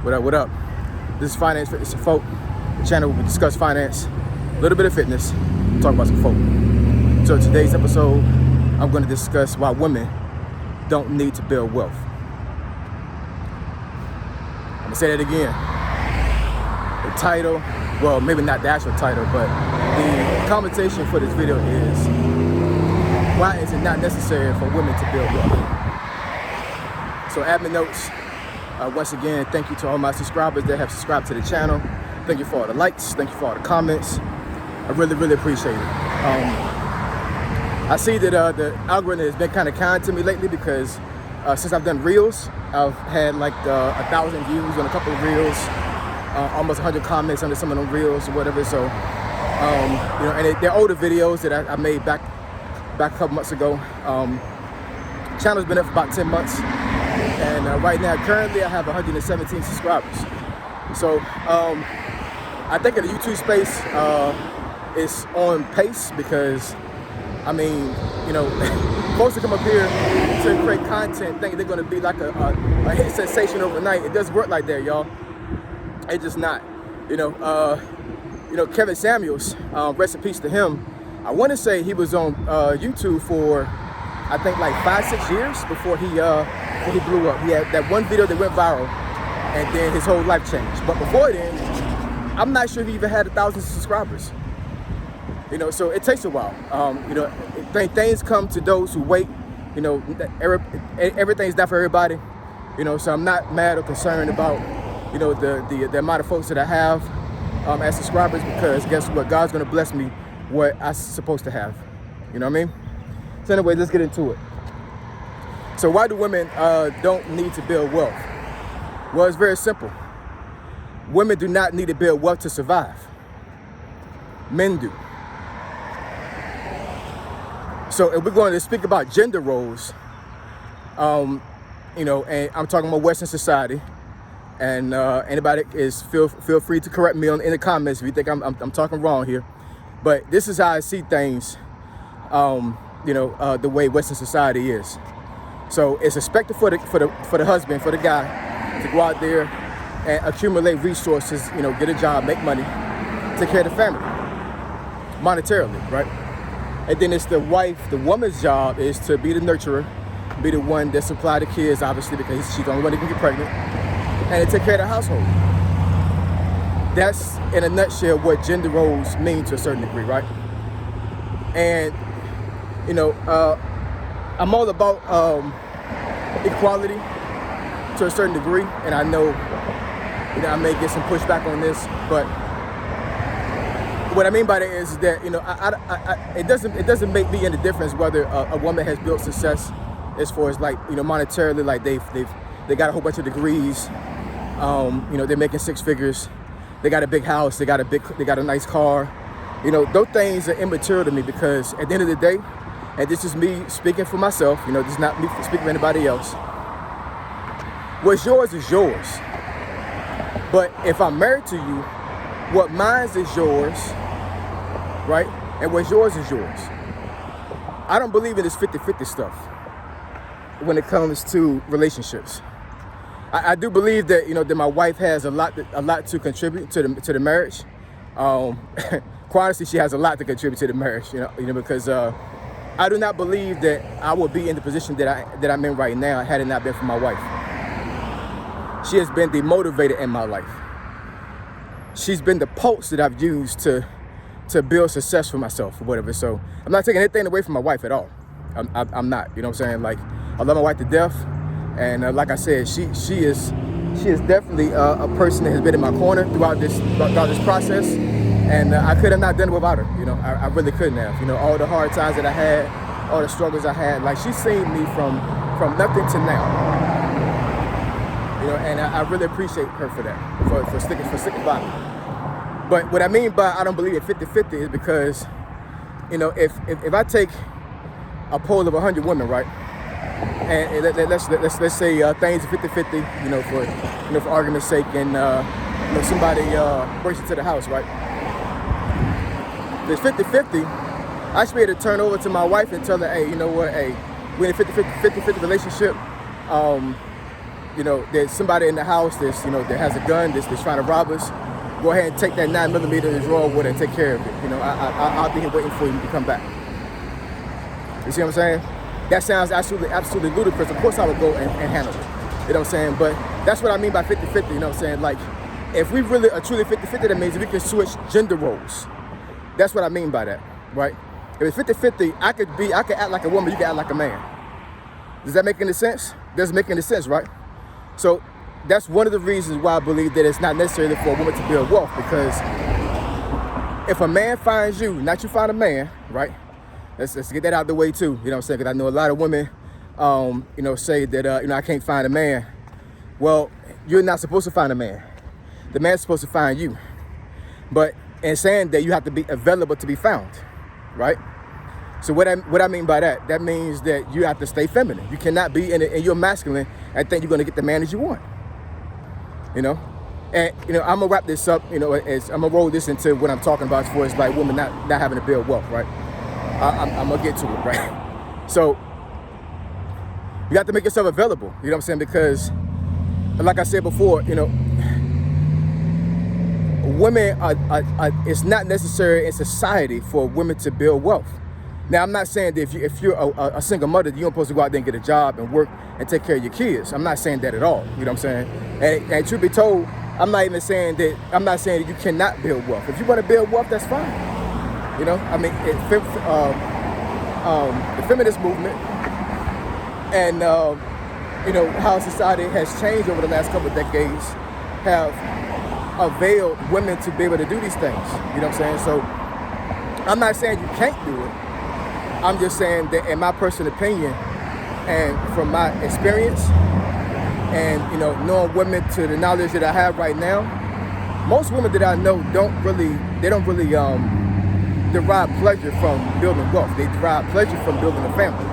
What up? This is Finance, Fitness, and Folk, the channel where we discuss finance, a little bit of fitness, talk about some folk. So today's episode, I'm going to discuss why women don't need to build wealth. I'm going to say that again. The title, well, maybe not the actual title, but the commentation for this video is, why is it not necessary for women to build wealth? So admin notes. Once again, thank you to all my subscribers that have subscribed to the channel. Thank you for all the likes. Thank you for all the comments. I really appreciate it. I see that the algorithm has been kind of kind to me lately because since I've done reels, I've had like 1,000 views on a couple of reels, almost 100 comments under some of them reels or whatever. So, you know, and they're older videos that I made back a couple months ago. Channel's been up for about 10 months. And right now, currently, I have 117 subscribers. So I think in the YouTube space, it's on pace because, I mean, you know, folks that come up here to create content think they're going to be like a hit sensation overnight. It doesn't work like that, y'all. It's just not. You know, Kevin Samuels, rest in peace to him. I want to say he was on YouTube for, I think, like 5-6 years before he blew up. He had that one video that went viral, and then his whole life changed. But before then, I'm not sure if he even had 1,000 subscribers. You know, so it takes a while. You know, things come to those who wait. You know, everything's not for everybody. You know, so I'm not mad or concerned about, you know, the amount of folks that I have as subscribers, because guess what? God's gonna bless me what I'm supposed to have. You know what I mean? So anyway, let's get into it. So why do women don't need to build wealth? Well, it's very simple. Women do not need to build wealth to survive. Men do. So if we're going to speak about gender roles, you know, and I'm talking about Western society, and anybody is feel free to correct me in the comments if you think I'm talking wrong here. But this is how I see things, you know, the way Western society is. So it's expected for the husband, for the guy, to go out there and accumulate resources, you know, get a job, make money, take care of the family, monetarily, right? And then it's the wife, the woman's job is to be the nurturer, be the one that supply the kids, obviously, because she's the only one that can get pregnant, and to take care of the household. That's, in a nutshell, what gender roles mean to a certain degree, right? And, you know, I'm all about equality to a certain degree, and I know, you know, I may get some pushback on this, but what I mean by that is that, you know, it doesn't make me any difference whether a woman has built success as far as, like, you know, monetarily, like they got a whole bunch of degrees, you know, they're making 6 figures, they got a big house, they got a nice car. You know, those things are immaterial to me, because at the end of the day, and this is me speaking for myself, you know, this is not me speaking for anybody else. What's yours is yours. But if I'm married to you, what mine is yours, right? And what's yours is yours. I don't believe in this 50-50 stuff when it comes to relationships. I do believe that, you know, that my wife has a lot to contribute to the marriage. Quite honestly, she has a lot to contribute to the marriage, you know, because I do not believe that I would be in the position that I'm in right now had it not been for my wife. She has been the motivator in my life. She's been the pulse that I've used to build success for myself or whatever. So I'm not taking anything away from my wife at all. I'm not, you know what I'm saying? Like, I love my wife to death. And like I said, she is definitely a person that has been in my corner throughout this process. And I could have not done it without her. You know, I really couldn't have. You know, all the hard times that I had, all the struggles I had, like, she's seen me from nothing to now. You know, and I really appreciate her for that, for sticking by me. But what I mean by I don't believe in 50-50 is because, you know, if I take a poll of 100 women, right, and let's say things are 50-50, you know, for argument's sake, and you know, somebody breaks into the house, right? If it's 50-50, I should be able to turn over to my wife and tell her, hey, you know what, hey, we're in a 50-50 relationship. there's somebody in the house that's, that has a gun that's trying to rob us, go ahead and take that 9mm in the drawer with it and take care of it. I'll be here waiting for you to come back. You see what I'm saying? That sounds absolutely ludicrous. Of course I would go and handle it. You know what I'm saying? But that's what I mean by 50-50, you know what I'm saying? Like, if we really are truly 50-50, that means we can switch gender roles. That's what I mean by that, right? If it's 50-50, I could act like a woman, you can act like a man. Does that make any sense? Doesn't make any sense, right? So that's one of the reasons why I believe that it's not necessary for a woman to build wealth, because if a man finds you, not you find a man, right? Let's get that out of the way too, you know what I'm saying? Because I know a lot of women, say that, I can't find a man. Well, you're not supposed to find a man. The man's supposed to find you. But in saying that, you have to be available to be found, right? So what I mean by that, that means that you have to stay feminine. You cannot be in your masculine and think you're going to get the man that you want, And, I'm going to wrap this up, as I'm going to roll this into what I'm talking about as far as like women not having to build wealth, right? I'm going to get to it, right? So you have to make yourself available, you know what I'm saying? Because like I said before, women it's not necessary in society for women to build wealth. Now, I'm not saying that if you're a single mother, you're supposed to go out there and get a job and work and take care of your kids. I'm not saying that at all. You know what I'm saying? And truth be told, I'm not saying that you cannot build wealth. If you want to build wealth, that's fine. The feminist movement and how society has changed over the last couple of decades have availed women to be able to do these things. You know what I'm saying? So I'm not saying you can't do it. I'm just saying that in my personal opinion and from my experience and, knowing women to the knowledge that I have right now, most women that I know don't really derive pleasure from building wealth. They derive pleasure from building a family.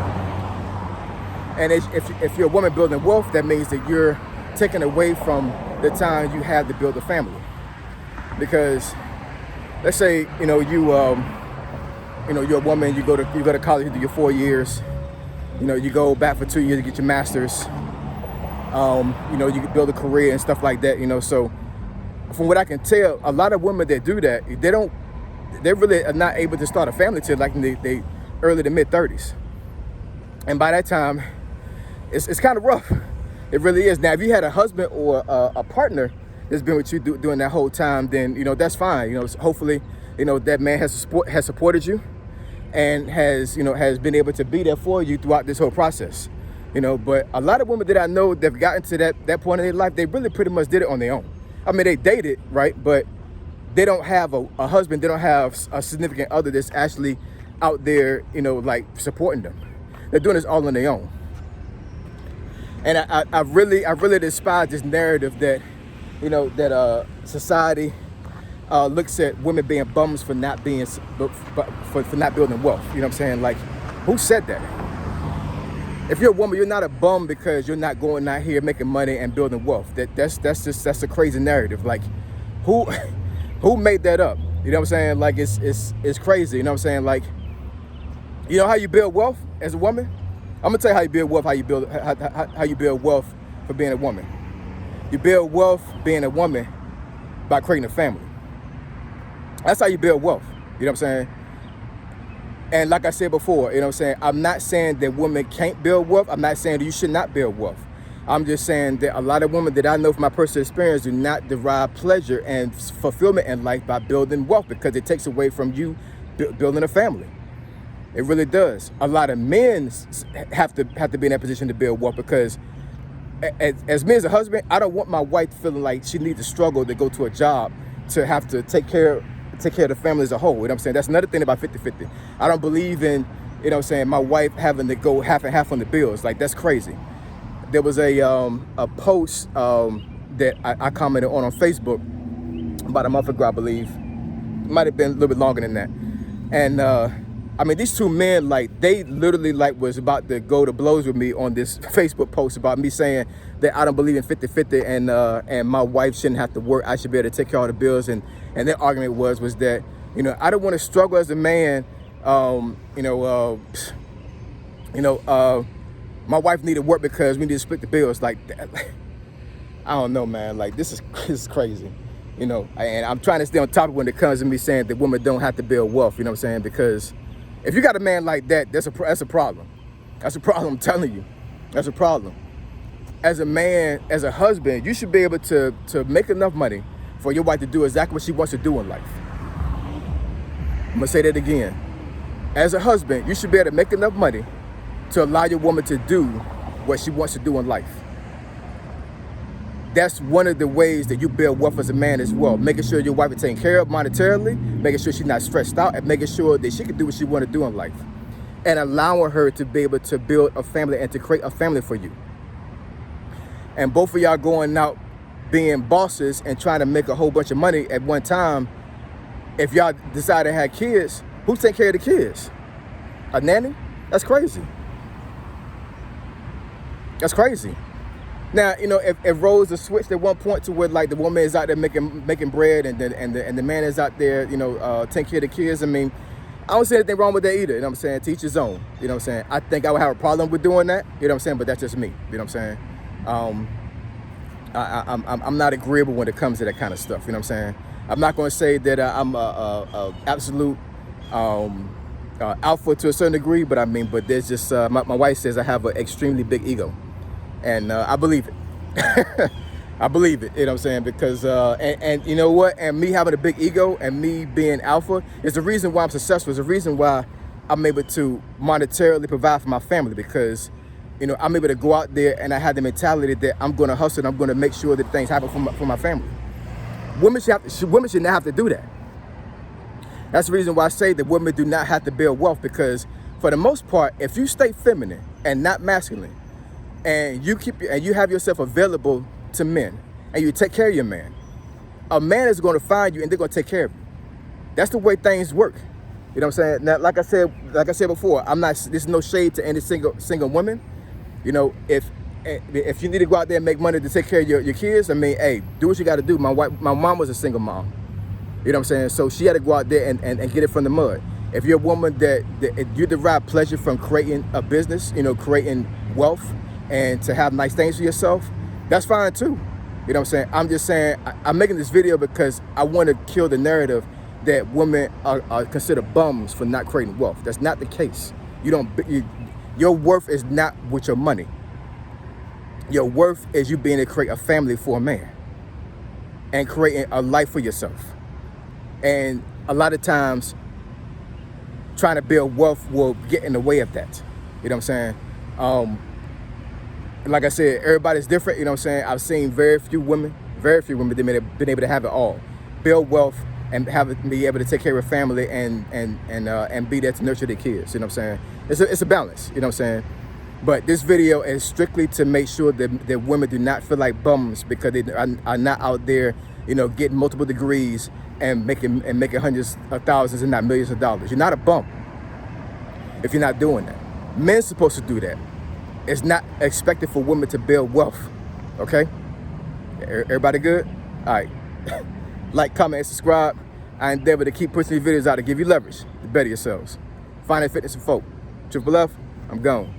And if you're a woman building wealth, that means that you're taken away from the time you have to build a family. Because let's say, you're a woman, you go to college, you do your 4 years, you go back for 2 years to get your master's, you can build a career and stuff like that, so from what I can tell, a lot of women that do that, they really are not able to start a family till like in the early to mid 30s. And by that time, it's kind of rough. It really is. Now, if you had a husband or a partner that's been with you during that whole time, then, that's fine. Hopefully, that man has supported you and has been able to be there for you throughout this whole process. But a lot of women that I know that've gotten to that point in their life, they really pretty much did it on their own. I mean, they dated, right? But they don't have a husband. They don't have a significant other that's actually out there, like supporting them. They're doing this all on their own. And I really despise this narrative that, that society looks at women being bums for not being, for not building wealth. You know what I'm saying? Like, who said that? If you're a woman, you're not a bum because you're not going out here making money and building wealth. That's a crazy narrative. Like, who made that up? You know what I'm saying? Like, it's crazy. You know what I'm saying? Like, how you build wealth as a woman? I'm gonna tell you how you build wealth. How you build wealth for being a woman. You build wealth being a woman by creating a family. That's how you build wealth. You know what I'm saying? And like I said before, you know what I'm saying? I'm not saying that women can't build wealth. I'm not saying that you should not build wealth. I'm just saying that a lot of women that I know from my personal experience do not derive pleasure and fulfillment in life by building wealth, because it takes away from you building a family. It really does. A lot of men have to be in that position to build wealth, because as me as a husband, I don't want my wife feeling like she needs to struggle to go to a job to have to take care of the family as a whole. You know what I'm saying? That's another thing about 50-50. I don't believe in, my wife having to go half and half on the bills. Like, that's crazy. There was a post that I commented on Facebook about a month ago, I believe. It might have been a little bit longer than that. And these two men, like, they literally was about to go to blows with me on this Facebook post about me saying that I don't believe in 50-50 and my wife shouldn't have to work. I should be able to take care of all the bills. And their argument was that, I don't want to struggle as a man. My wife needed work because we need to split the bills. Like, I don't know, man. Like, this is crazy, you know. And I'm trying to stay on topic when it comes to me saying that women don't have to build wealth. You know what I'm saying? Because if you got a man like that, that's a problem. That's a problem. I'm telling you, that's a problem. As a man, as a husband, you should be able to make enough money for your wife to do exactly what she wants to do in life. I'm gonna say that again. As a husband, you should be able to make enough money to allow your woman to do what she wants to do in life. That's one of the ways that you build wealth as a man as well. Making sure your wife is taken care of monetarily, making sure she's not stressed out, and making sure that she can do what she wants to do in life. And allowing her to be able to build a family and to create a family for you. And both of y'all going out being bosses and trying to make a whole bunch of money at one time. If y'all decide to have kids, who's taking care of the kids? A nanny? That's crazy. That's crazy. Now, you know, if roles are switched at one point to where like the woman is out there making bread and the man is out there, you know, taking care of the kids. I mean, I don't see anything wrong with that either. You know what I'm saying? To each his own. You know what I'm saying? I think I would have a problem with doing that. You know what I'm saying? But that's just me. You know what I'm saying? I'm not agreeable when it comes to that kind of stuff. You know what I'm saying? I'm not going to say that I'm a absolute alpha to a certain degree, but I mean, but there's just my wife says I have an extremely big ego. And I believe it. I believe it, you know what I'm saying? Because, and you know what? And me having a big ego and me being alpha is the reason why I'm successful. It's the reason why I'm able to monetarily provide for my family because, you know, I'm able to go out there and I have the mentality that I'm going to hustle and I'm going to make sure that things happen for my family. Women should not have to do that. That's the reason why I say that women do not have to build wealth because for the most part, if you stay feminine and not masculine, and you have yourself available to men, and you take care of your man, a man is going to find you, and they're going to take care of you. That's the way things work. You know what I'm saying? Now, like I said before, I'm not. There's no shade to any single woman. You know, if you need to go out there and make money to take care of your kids, I mean, hey, do what you got to do. My mom was a single mom. You know what I'm saying? So she had to go out there and get it from the mud. If you're a woman that you derive pleasure from creating a business, you know, creating wealth, and to have nice things for yourself, that's fine too. You know what I'm saying? I'm just saying, I'm making this video because I want to kill the narrative that women are considered bums for not creating wealth. That's not the case. Your worth is not with your money. Your worth is you being able to create a family for a man and creating a life for yourself. And a lot of times, trying to build wealth will get in the way of that. You know what I'm saying? Like I said, everybody's different, you know what I'm saying? I've seen very few women that have been able to have it all. Build wealth and be able to take care of family and be there to nurture their kids, you know what I'm saying? It's a balance, you know what I'm saying? But this video is strictly to make sure that women do not feel like bums because they are not out there, you know, getting multiple degrees and making hundreds of thousands and not millions of dollars. You're not a bum if you're not doing that. Men's supposed to do that. It's not expected for women to build wealth, okay? Everybody good? All right. Like, comment, and subscribe. I endeavor to keep pushing these videos out to give you leverage to better yourselves. Find Fitness and Folk. Triple F, I'm gone.